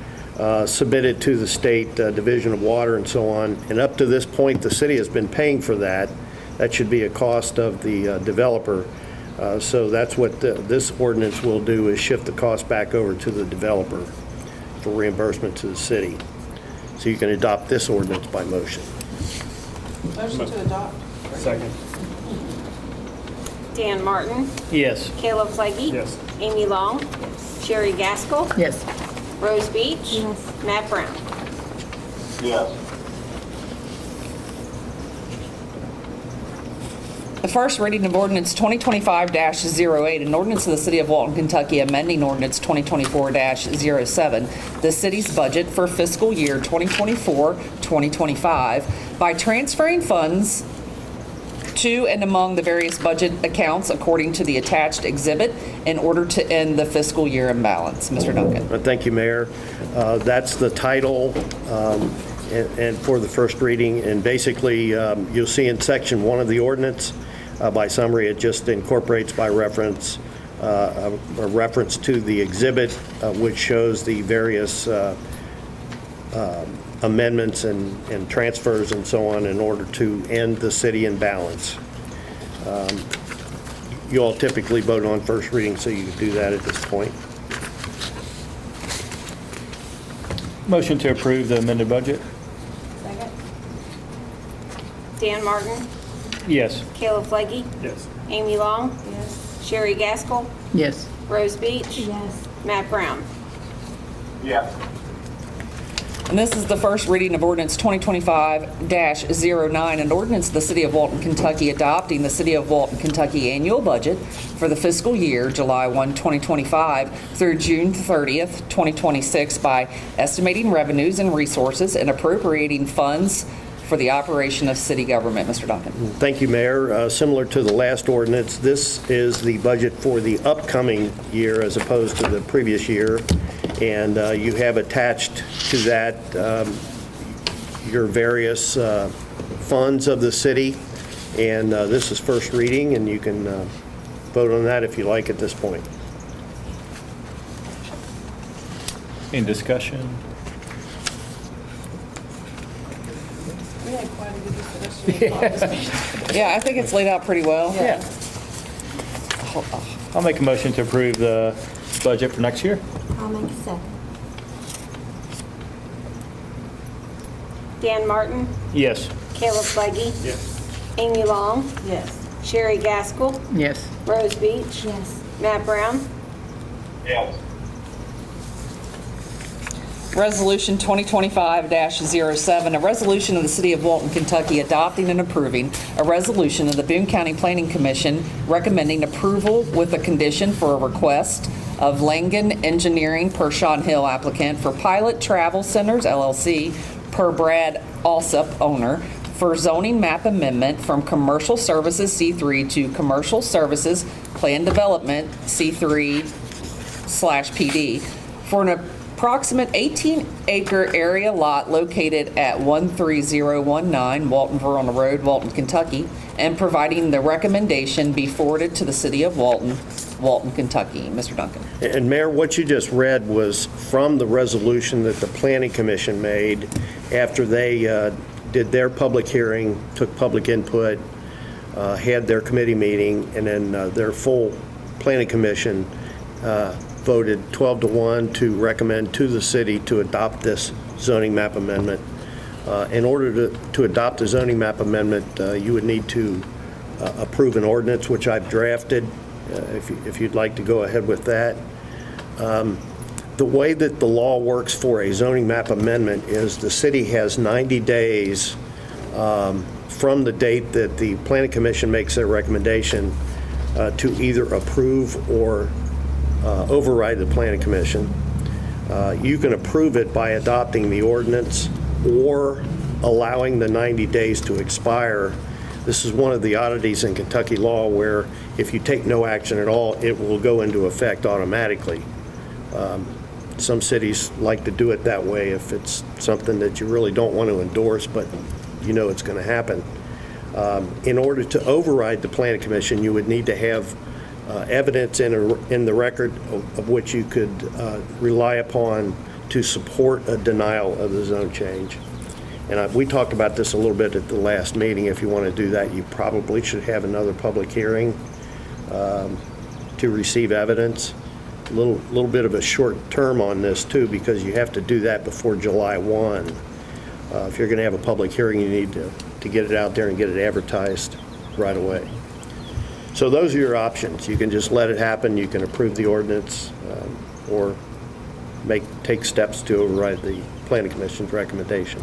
submitted to the State Division of Water and so on. And up to this point, the city has been paying for that. That should be a cost of the developer. So that's what this ordinance will do, is shift the cost back over to the developer for reimbursement to the city. So you can adopt this ordinance by motion. Motion to adopt. Second. Dan Martin, Yes. Caleb Flaggy, Yes. Amy Long, Sherry Gaskell, Yes. Rose Beach, Matt Brown. Yes. The first reading of ordinance 2025-08, an ordinance of the City of Walton, Kentucky, amending ordinance 2024-07, the city's budget for fiscal year 2024-2025 by transferring funds to and among the various budget accounts according to the attached exhibit in order to end the fiscal year imbalance. Mr. Duncan. Thank you, Mayor. That's the title and for the first reading. And basically, you'll see in section 1 of the ordinance, by summary, it just incorporates by reference a reference to the exhibit, which shows the various amendments and transfers and so on in order to end the city in balance. You all typically vote on first reading, so you can do that at this point. Motion to approve the amended budget? Second. Dan Martin, Yes. Caleb Flaggy, Yes. Amy Long, Yes. Sherry Gaskell, Yes. Rose Beach, Matt Brown. Yes. And this is the first reading of ordinance 2025-09, an ordinance of the City of Walton, Kentucky, adopting the City of Walton, Kentucky annual budget for the fiscal year July 1, 2025 through June 30th, 2026 by estimating revenues and resources and appropriating funds for the operation of city government. Mr. Duncan. Thank you, Mayor. Similar to the last ordinance, this is the budget for the upcoming year as opposed to the previous year. And you have attached to that your various funds of the city. And this is first reading, and you can vote on that if you like at this point. Any discussion? We had quite a good discussion. Yeah, I think it's laid out pretty well. Yeah. I'll make a motion to approve the budget for next year. I'll make a second. Dan Martin, Yes. Caleb Legge, Yes. Amy Long, Yes. Sherry Gaskell, Yes. Rose Beach, Yes. Matt Brown, Yes. Resolution 2025-07, a resolution of the City of Walton, Kentucky adopting and approving a resolution of the Boone County Planning Commission recommending approval with a condition for a request of Langen Engineering per Sean Hill applicant for Pilot Travel Centers LLC per Brad Alsup owner for zoning map amendment from Commercial Services C3 to Commercial Services Plan Development C3/PD for an approximate 18-acre area lot located at 13019 Walton Verona Road, Walton, Kentucky, and providing the recommendation be forwarded to the City of Walton, Walton, Kentucky. Mr. Duncan. And Mayor, what you just read was from the resolution that the Planning Commission made after they did their public hearing, took public input, had their committee meeting, and then their full Planning Commission voted 12-1 to recommend to the city to adopt this zoning map amendment. In order to adopt the zoning map amendment, you would need to approve an ordinance, which I've drafted, if you'd like to go ahead with that. The way that the law works for a zoning map amendment is the city has 90 days from the date that the Planning Commission makes their recommendation to either approve or override the Planning Commission. You can approve it by adopting the ordinance or allowing the 90 days to expire. This is one of the oddities in Kentucky law where if you take no action at all, it will go into effect automatically. Some cities like to do it that way if it's something that you really don't want to endorse, but you know it's going to happen. In order to override the Planning Commission, you would need to have evidence in the record of which you could rely upon to support a denial of the zone change. And we talked about this a little bit at the last meeting. If you want to do that, you probably should have another public hearing to receive evidence. A little bit of a short term on this too, because you have to do that before July 1. If you're going to have a public hearing, you need to get it out there and get it advertised right away. So those are your options. You can just let it happen. You can approve the ordinance or take steps to override the Planning Commission's recommendation.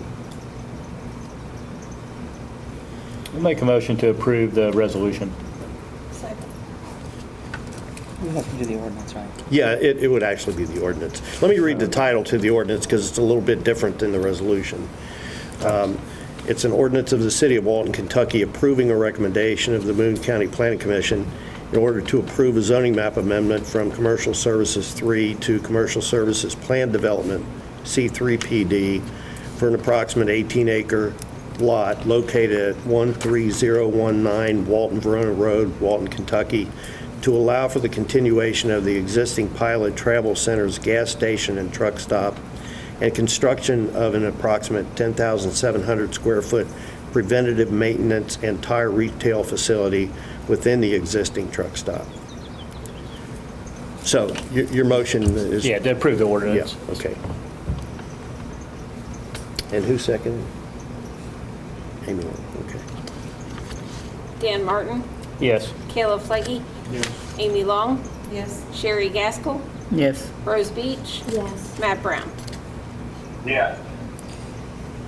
I'll make a motion to approve the resolution. Second. We have to do the ordinance, right? Yeah, it would actually be the ordinance. Let me read the title to the ordinance because it's a little bit different than the resolution. It's an ordinance of the City of Walton, Kentucky, approving a recommendation of the Boone County Planning Commission in order to approve a zoning map amendment from Commercial Services 3 to Commercial Services Plan Development C3PD for an approximate 18-acre lot located at 13019 Walton Verona Road, Walton, Kentucky, to allow for the continuation of the existing Pilot Travel Centers gas station and truck stop and construction of an approximate 10,700 square foot preventative maintenance and tire retail facility within the existing truck stop. So your motion is? Yeah, to approve the ordinance. Yeah, okay. And who seconded? Amy, okay. Dan Martin, Yes. Caleb Legge, Yes. Amy Long, Yes. Sherry Gaskell, Yes. Rose Beach, Yes. Matt Brown. Yes.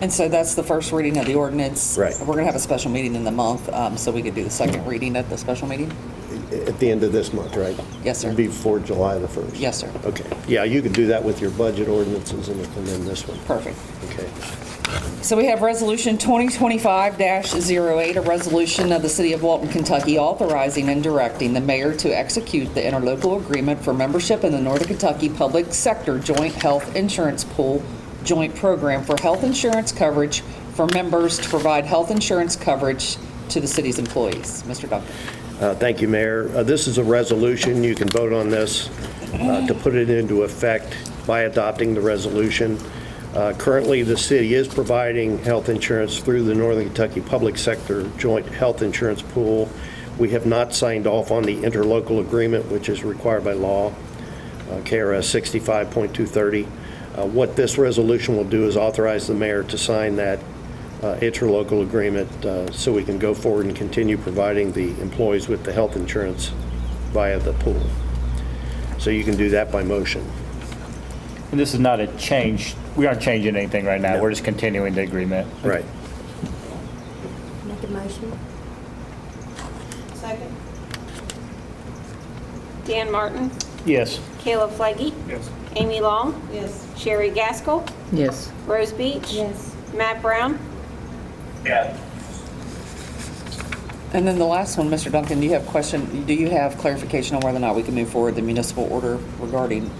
And so that's the first reading of the ordinance. Right. We're going to have a special meeting in the month, so we could do the second reading at the special meeting? At the end of this month, right? Yes, sir. Before July the 1st? Yes, sir. Okay. Yeah, you could do that with your budget ordinances and then this one. Perfect. Okay. So we have Resolution 2025-08, a resolution of the City of Walton, Kentucky, authorizing and directing the mayor to execute the interlocal agreement for membership in the Northern Kentucky Public Sector Joint Health Insurance Pool Joint Program for health insurance coverage for members to provide health insurance coverage to the city's employees. Mr. Duncan. Thank you, Mayor. This is a resolution. You can vote on this to put it into effect by adopting the resolution. Currently, the city is providing health insurance through the Northern Kentucky Public Sector Joint Health Insurance Pool. We have not signed off on the interlocal agreement, which is required by law, KRS 65.230. What this resolution will do is authorize the mayor to sign that interlocal agreement so we can go forward and continue providing the employees with the health insurance via the pool. So you can do that by motion. And this is not a change. We aren't changing anything right now. No. We're just continuing the agreement. Right. Make a motion. Second? Dan Martin, Yes. Caleb Flaggy, Yes. Amy Long, Yes. Sherry Gaskell, Yes. Rose Beach. Yes. Matt Brown. Yes. And then the last one, Mr. Duncan, do you have clarification on whether or not we can move forward the municipal order regarding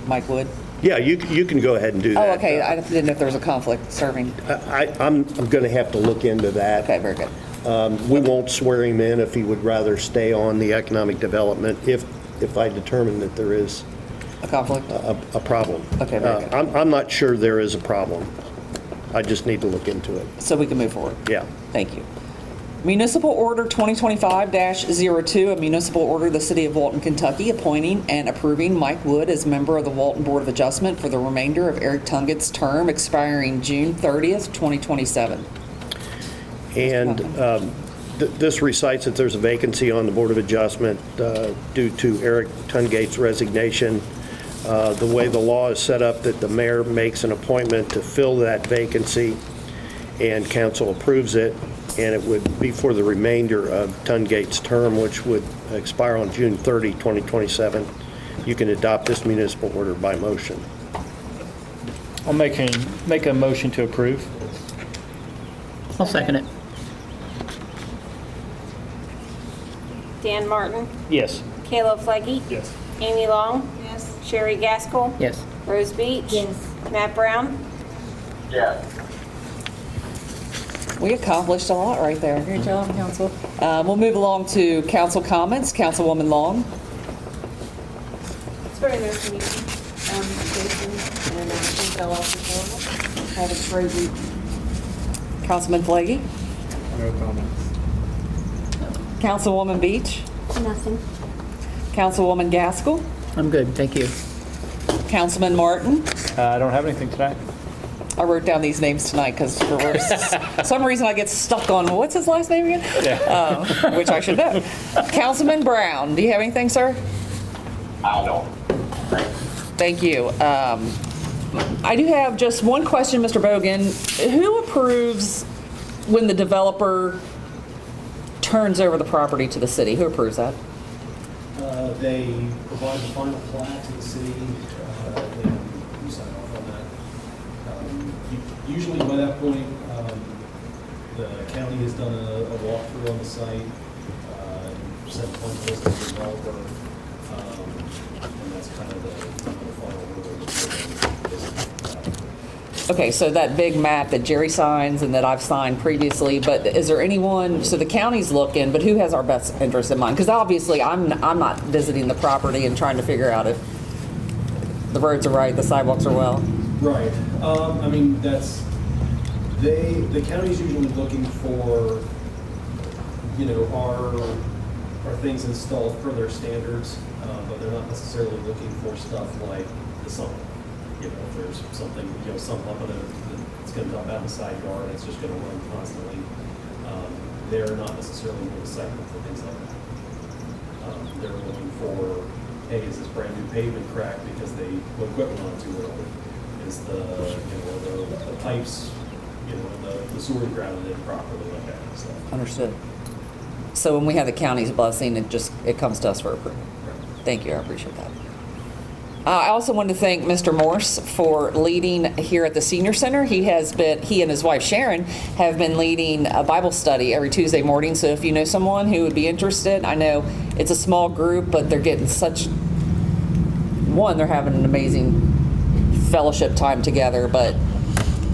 Mike Wood? Yeah, you can go ahead and do that. Oh, okay, I didn't know if there was a conflict serving. I'm going to have to look into that. Okay, very good. We won't swear him in if he would rather stay on the economic development if I determine that there is A conflict? a problem. Okay, very good. I'm not sure there is a problem. I just need to look into it. So we can move forward. Yeah. Thank you. Municipal Order 2025-02, a municipal order of the City of Walton, Kentucky, appointing and approving Mike Wood as member of the Walton Board of Adjustment for the remainder of Eric Tungett's term expiring June 30th, 2027. And this recites that there's a vacancy on the Board of Adjustment due to Eric Tungate's resignation. The way the law is set up, that the mayor makes an appointment to fill that vacancy, and council approves it, and it would be for the remainder of Tungate's term, which would expire on June 30, 2027. You can adopt this municipal order by motion. I'll make a motion to approve. I'll second it. Dan Martin, Yes. Caleb Flaggy, Yes. Amy Long, Yes. Sherry Gaskell, Yes. Rose Beach. Yes. Matt Brown. Yes. We accomplished a lot right there. Great job, council. We'll move along to council comments. Councilwoman Long. It's very nice to meet you, Jason, and I think I'll also have a great week. Councilman Flaggy. No comments. Councilwoman Beach. Nothing. Councilwoman Gaskell. I'm good, thank you. Councilman Martin. I don't have anything tonight. I wrote down these names tonight because for some reason I get stuck on, what's his last name again? Which I should know. Councilman Brown, do you have anything, sir? I don't. Thank you. I do have just one question, Mr. Bogan. Who approves when the developer turns over the property to the city? Who approves that? They provide the final plat to the city, and we sign off on that. Usually by that point, the county has done a walkthrough on the site, sent funds list to the developer, and that's kind of the final order. Okay, so that big map that Jerry signs and that I've signed previously, but is there anyone, so the county's looking, but who has our best interest in mind? Because obviously I'm not visiting the property and trying to figure out if the roads are right, the sidewalks are well. Right. I mean, the county's usually looking for, are things installed per their standards, but they're not necessarily looking for stuff like the sump. If there's something, sump up that's going to dump out in the side yard, it's just going to run constantly. They're not necessarily going to site look for things like that. They're looking for, hey, is this brand new pavement cracked because they put equipment on too early? Is the pipes, the sewer grouted in properly, like that kind of stuff. Understood. So when we have the county's blessing, it comes to us for approval. Right. Thank you, I appreciate that. I also wanted to thank Mr. Morse for leading here at the Senior Center. He and his wife Sharon have been leading a Bible study every Tuesday morning. So if you know someone who would be interested, I know it's a small group, but they're getting they're having an amazing fellowship time together. But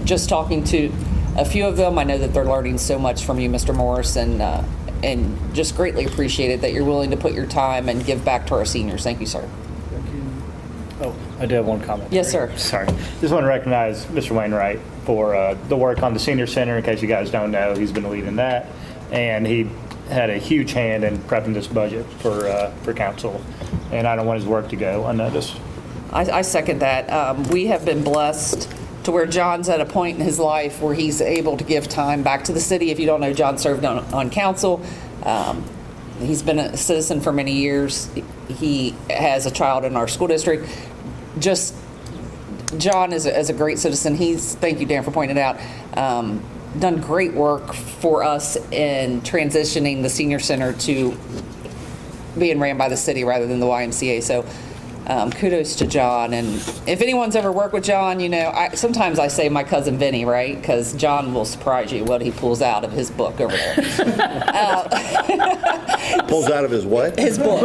just talking to a few of them, I know that they're learning so much from you, Mr. Morse, and just greatly appreciated that you're willing to put your time and give back to our seniors. Thank you, sir. Oh, I do have one comment. Yes, sir. Sorry. Just want to recognize Mr. Wainwright for the work on the senior center. In case you guys don't know, he's been leading that, and he had a huge hand in prepping this budget for council, and I don't want his work to go unnoticed. I second that. We have been blessed to where John's at a point in his life where he's able to give time back to the city. If you don't know, John served on council. He's been a citizen for many years. He has a child in our school district. Just, John is a great citizen. Thank you, Dan, for pointing it out, done great work for us in transitioning the senior center to being ran by the city rather than the YMCA. So kudos to John. And if anyone's ever worked with John, sometimes I say my cousin Vinny, right? Because John will surprise you what he pulls out of his book over there. Pulls out of his what? His book.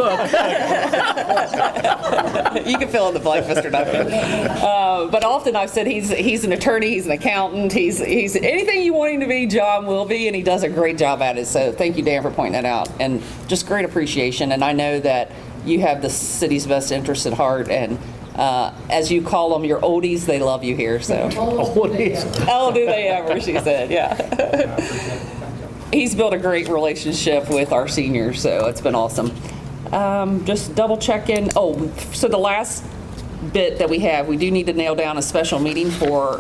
You can fill in the blank, Mr. Duncan. But often I've said he's an attorney, he's an accountant, he's anything you want him to be, John will be, and he does a great job at it. So thank you, Dan, for pointing that out. And just great appreciation. And I know that you have the city's best interest at heart, and as you call them, your oldies, they love you here. So oldies, oh, do they ever? She said, yeah. He's built a great relationship with our seniors, so it's been awesome. Just double checking. Oh, so the last bit that we do need to nail down a special meeting for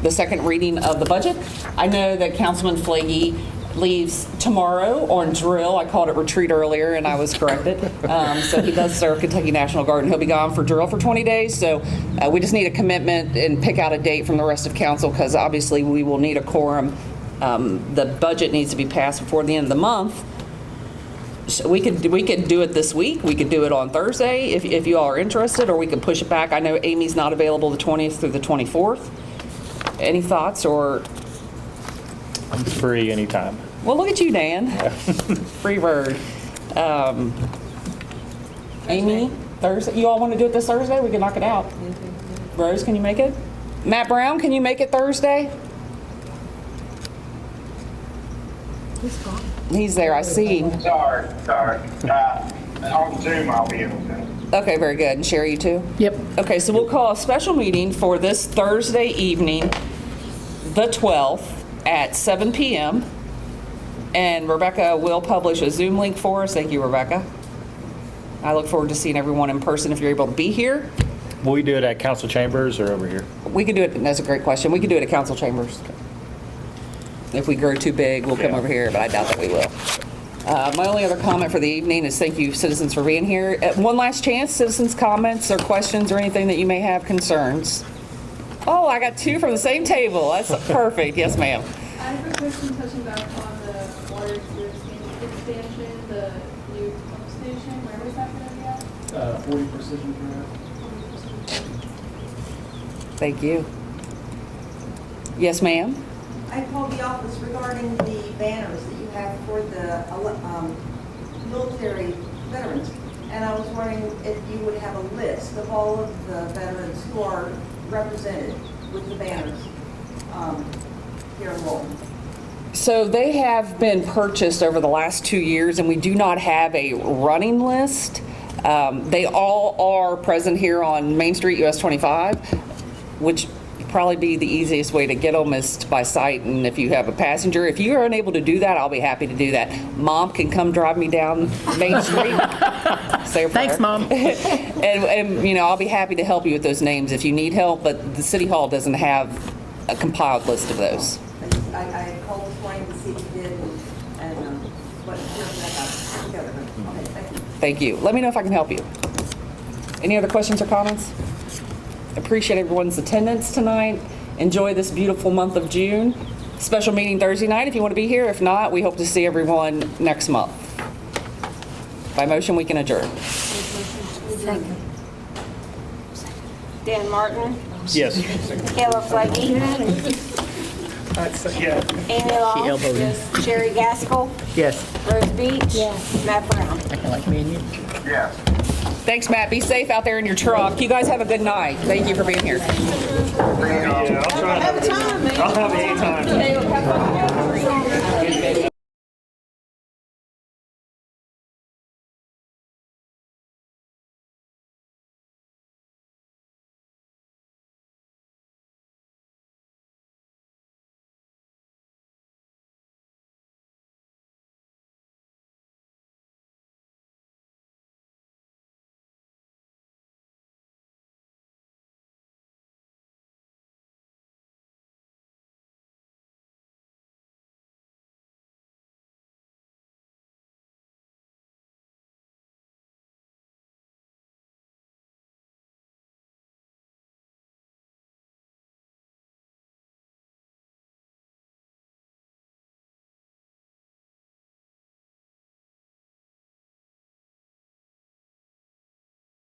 the second reading of the budget. I know that Councilman Flagey leaves tomorrow on drill. I called it retreat earlier and I was corrected. So he does serve Kentucky National Guard and he'll be gone for drill for 20 days. So we just need a commitment and pick out a date from the rest of council because obviously we will need a quorum. The budget needs to be passed before the end of the month. So we could do it this week. We could do it on Thursday if you all are interested, or we can push it back. I know Amy's not available the 20th through the 24th. Any thoughts or? I'm free anytime. Well, look at you, Dan. Yeah. Free bird. Amy, Thursday. You all want to do it this Thursday? We can knock it out. Rose, can you make it? Matt Brown, can you make it Thursday? He's there. I see him. Sorry. On Zoom, I'll be able to. Okay, very good. And Sherry, you too? Yep. Okay, so we'll call a special meeting for this Thursday evening, the 12th, at 7 p.m. And Rebecca will publish a Zoom link for us. Thank you, Rebecca. I look forward to seeing everyone in person if you're able to be here. Will we do it at council chambers or over here? We could do it, that's a great question. We could do it at council chambers. If we grow too big, we'll come over here, but I doubt that we will. My only other comment for the evening is thank you, citizens, for being here. One last chance, citizens' comments or questions or anything that you may have concerns. Oh, I got two from the same table. That's perfect. Yes, ma'am. I have a question touching back on the water expansion, the new pump station. Where was that going to be at? 40 Precision Drive. Thank you. Yes, ma'am. I called the office regarding the banners that you have for the military veterans. And I was wondering if you would have a list of all of the veterans who are represented with the banners here in Walton. So they have been purchased over the last 2 years, and we do not have a running list. They all are present here on Main Street, US 25, which probably be the easiest way to get them is by sight, and if you have a passenger. If you are unable to do that, I'll be happy to do that. Mom can come drive me down Main Street. Say a prayer. Thanks, Mom. and I'll be happy to help you with those names if you need help, but the City Hall doesn't have a compiled list of those. I called this morning to see if you did, and what you're together. Okay, thank you. Thank you. Let me know if I can help you. Any other questions or comments? Appreciate everyone's attendance tonight. Enjoy this beautiful month of June. Special meeting Thursday night if you want to be here. If not, we hope to see everyone next month. By motion, we can adjourn. Second. Dan Martin, Yes. Caleb Flaggy, Yeah. Amy Long, elbowed Sherry Gaskell, Yes. Rose Beach, Matt Brown. Kind of like me and you. Yes. Thanks, Matt. Be safe out there in your truck. You guys have a good night. Thank you for being here. Yeah, I'll try to have a time, man. I'll have a good time.